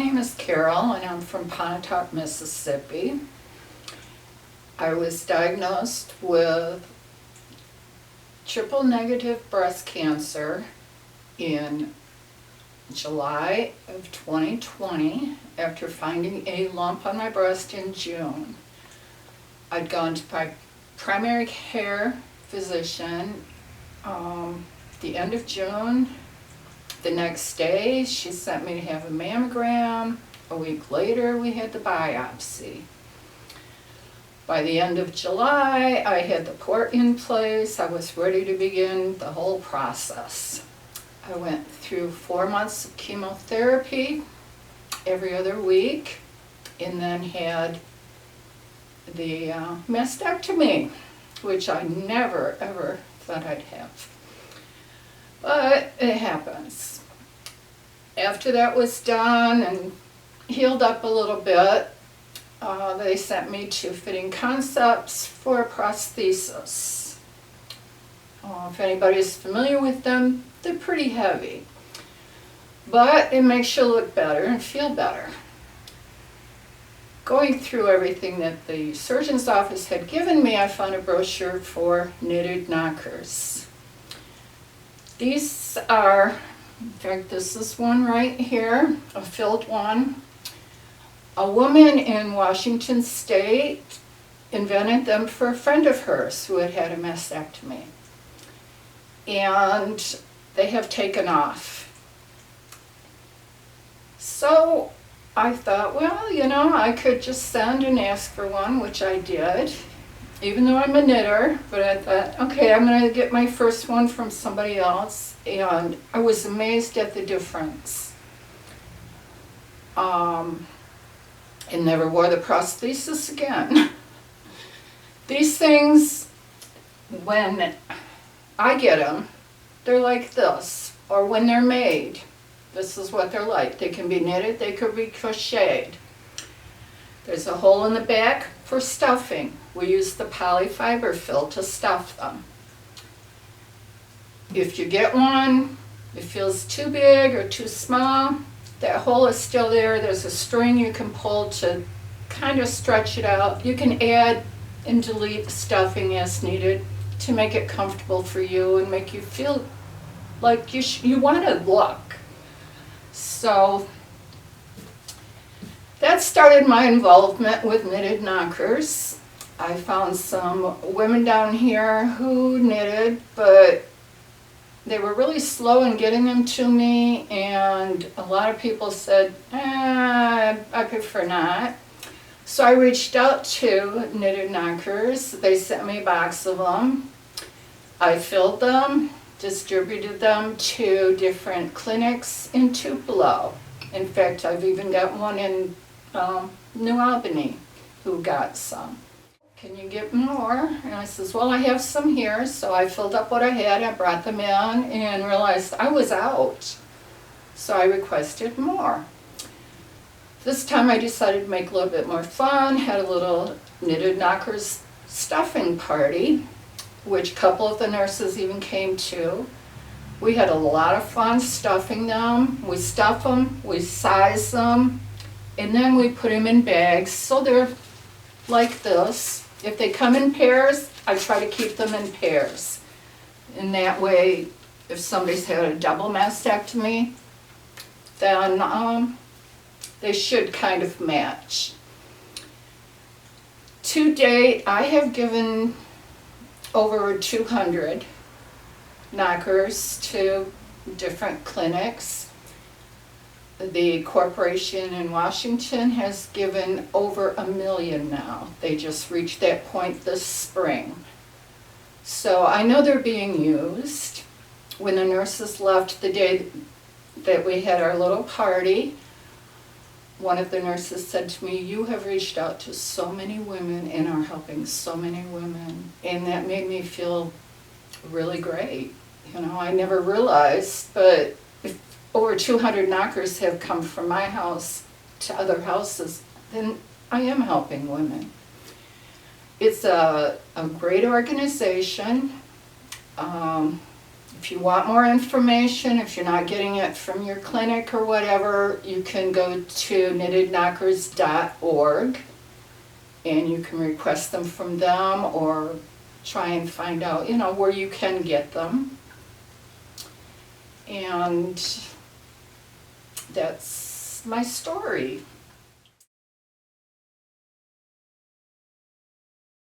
name is Carol, and I'm from Pontotoc, Mississippi. I was diagnosed with triple-negative breast cancer in July of 2020 after finding a lump on my breast in June. I'd gone to my primary care physician the end of June. The next day, she sent me to have a mammogram. A week later, we had the biopsy. By the end of July, I had the port in place. I was ready to begin the whole process. I went through 4 months of chemotherapy every other week, and then had the mastectomy, which I never ever thought I'd have. But it happens. After that was done and healed up a little bit, they sent me to Fitting Concepts for a prosthesis. If anybody's familiar with them, they're pretty heavy. But it makes you look better and feel better. Going through everything that the surgeon's office had given me, I found a brochure for knitted knockers. These are, in fact, this is one right here, a filled one. A woman in Washington State invented them for a friend of hers who had had a mastectomy. And they have taken off. So I thought, well, you know, I could just send and ask for one, which I did, even though I'm a knitter. But I thought, okay, I'm going to get my first one from somebody else. And I was amazed at the difference. And never wore the prosthesis again. These things, when I get them, they're like this. Or when they're made, this is what they're like. They can be knitted, they could be crocheted. There's a hole in the back for stuffing. We use the polyfiber fill to stuff them. If you get one, it feels too big or too small, that hole is still there. There's a string you can pull to kind of stretch it out. You can add and delete stuffing as needed to make it comfortable for you and make you feel like you want to look. So that started my involvement with knitted knockers. I found some women down here who knitted, but they were really slow in getting them to me, and a lot of people said, I prefer not. So I reached out to Knitted Knockers. They sent me a box of them. I filled them, distributed them to different clinics in Tupelo. In fact, I've even got one in New Albany who got some. Can you get more? And I says, well, I have some here. So I filled up what I had, I brought them in, and realized I was out. So I requested more. This time I decided to make a little bit more fun, had a little Knitted Knockers stuffing party, which a couple of the nurses even came to. We had a lot of fun stuffing them. We stuff them, we size them, and then we put them in bags so they're like this. If they come in pairs, I try to keep them in pairs. And that way, if somebody's had a double mastectomy, then they should kind of match. To date, I have given over 200 knockers to different clinics. The corporation in Washington has given over 1 million now. They just reached that point this spring. So I know they're being used. When the nurses left the day that we had our little party, one of the nurses said to me, you have reached out to so many women and are helping so many women. And that made me feel really great. You know, I never realized, but if over 200 knockers have come from my house to other houses, then I am helping women. It's a great organization. If if you want more information, if you're not getting it from your clinic or whatever, you can go to knittedknockers.org and you can request them from them or try and find out, where you can get them. And that's my story.